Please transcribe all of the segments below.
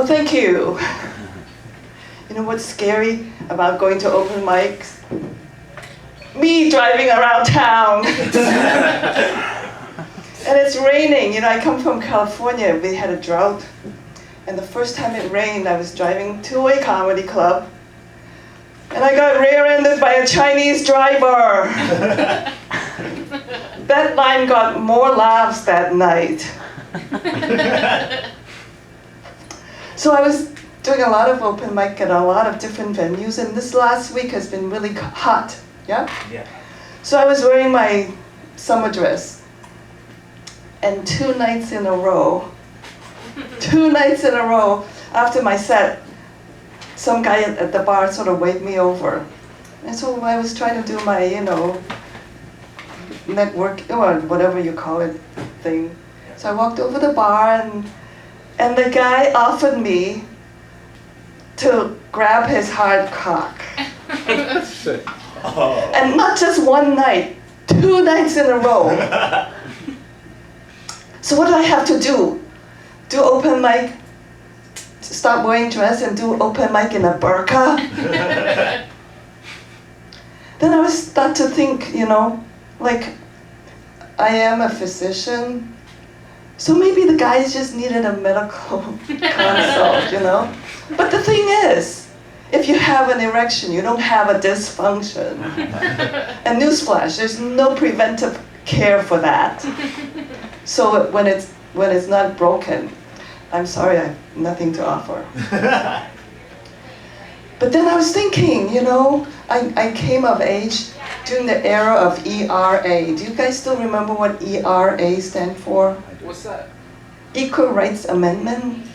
Well, thank you. You know what's scary about going to open mics? Me driving around town. And it's raining. You know, I come from California. We had a drought. And the first time it rained, I was driving to a comedy club. And I got rear-ended by a Chinese driver. That line got more laughs that night. So I was doing a lot of open mic at a lot of different venues, and this last week has been really hot, yeah? Yeah. So I was wearing my summer dress, and 2 nights in a row, after my set, some guy at the bar sort of waved me over. And so I was trying to do my, network, or whatever you call it, thing. So I walked over the bar, and the guy offered me to grab his hard cock. Oh. And not just 1 night, 2 nights in a row. So what do I have to do? Do open mic, stop wearing dress and do open mic in a burqa? Then I would start to think, like, I am a physician, so maybe the guys just needed a medical consult, But the thing is, if you have an erection, you don't have a dysfunction. And newsflash, there's no preventive care for that. So when it's not broken, I'm sorry, I have nothing to offer. But then I was thinking, I came of age during the era of ERA. Do you guys still remember what ERA stand for? What's that? Equal Rights Amendment.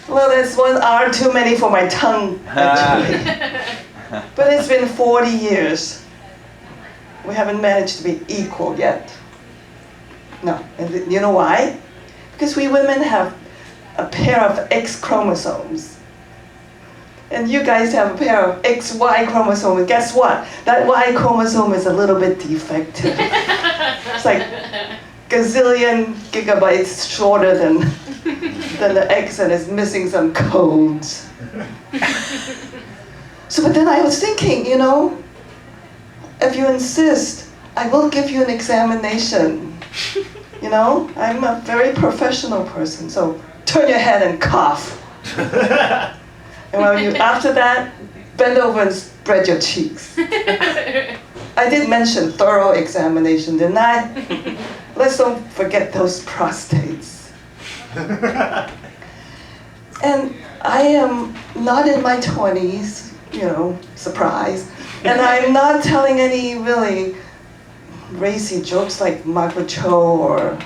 Well, there's one R too many for my tongue, actually. But it's been 40 years. We haven't managed to be equal yet. No, and you know why? Because we women have a pair of X chromosomes. And you guys have a pair of XY chromosomes. And guess what? That Y chromosome is a little bit defective. It's like gazillion gigabytes shorter than the X, and is missing some codes. So, but then I was thinking, if you insist, I will give you an examination. I'm a very professional person, so turn your head and cough. And after that, bend over and spread your cheeks. I did mention thorough examination, didn't I? Let's don't forget those prostates. And I am not in my 20s, surprise. And I'm not telling any really racy jokes like Margaret Cho or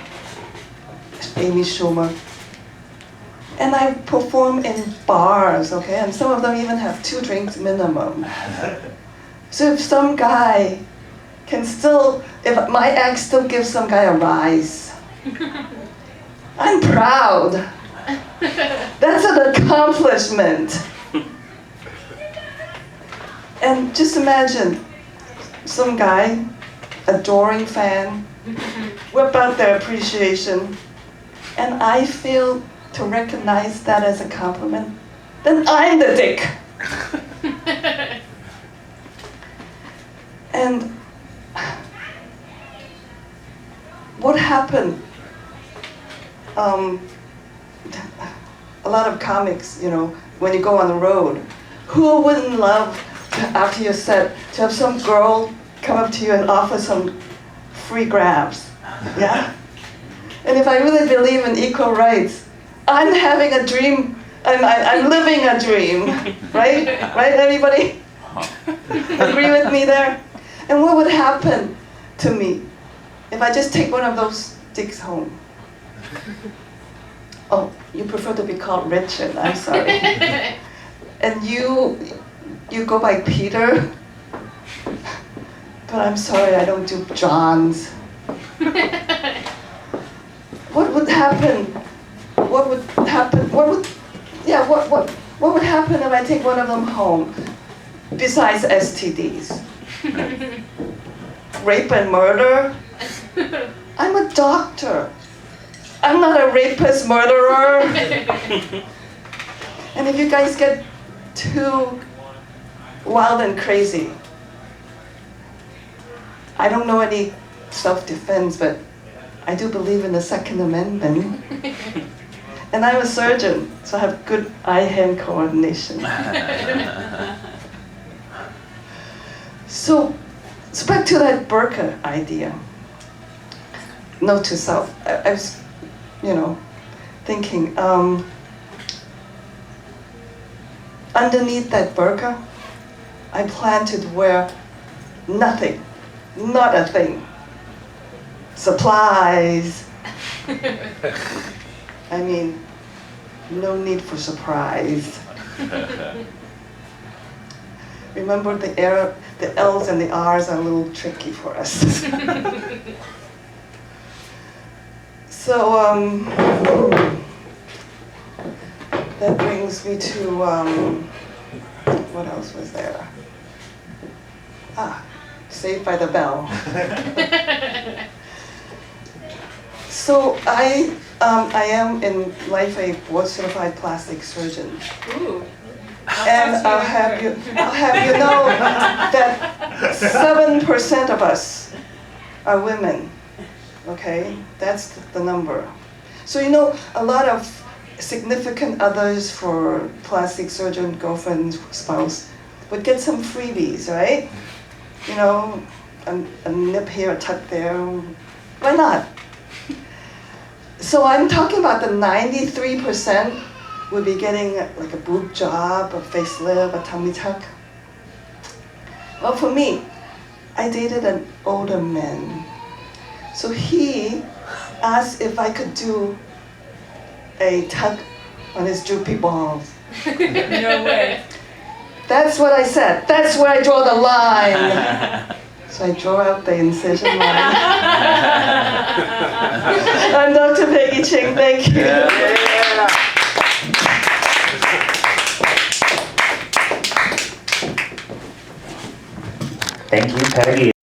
Amy Schumer. And I perform in bars, okay? And some of them even have 2 drinks minimum. So if some guy if my act still gives some guy a rise, I'm proud. That's an accomplishment. And just imagine some guy, adoring fan, whip out their appreciation, and I fail to recognize that as a compliment, then I'm the dick. And what happened? A lot of comics, when you go on the road, who wouldn't love after your set to have some girl come up to you and offer some free grabs? Yeah? And if I really believe in equal rights, I'm having a dream. I'm living a dream, right? Right, everybody? Agree with me there? And what would happen to me if I just take one of those dicks home? Oh, you prefer to be called Richard, I'm sorry. And you go by Peter? But I'm sorry, I don't do Johns. What would happen? What would happen? What would happen if I take one of them home? Besides STDs, rape and murder. I'm a doctor. I'm not a rapist, murderer. And if you guys get too wild and crazy, I don't know any self-defense, but I do believe in the Second Amendment. And I'm a surgeon, so I have good eye-hand coordination. So back to that burqa idea. Note to self. I was, thinking, underneath that burqa, I plan to wear nothing, not a thing. Supplies. I mean, no need for surprise. Remember the L's and the R's are a little tricky for us. So that brings me to, what else was there? Saved by the Bell. So I am in life a board-certified plastic surgeon. Ooh. And I'll have you know that 7% of us are women. Okay, that's the number. So a lot of significant others for plastic surgeon, girlfriend, spouse would get some freebies, right? A nip here, a tuck there. Why not? So I'm talking about the 93% would be getting like a boob job, a facelift, a tummy tuck. Well, for me, I dated an older man. So he asked if I could do a tuck on his droopy balls. No way. That's what I said. That's where I draw the line. So I draw out the incision line. I'm Dr. Peggy Ching. Thank you. Yeah. Thank you, Peggy.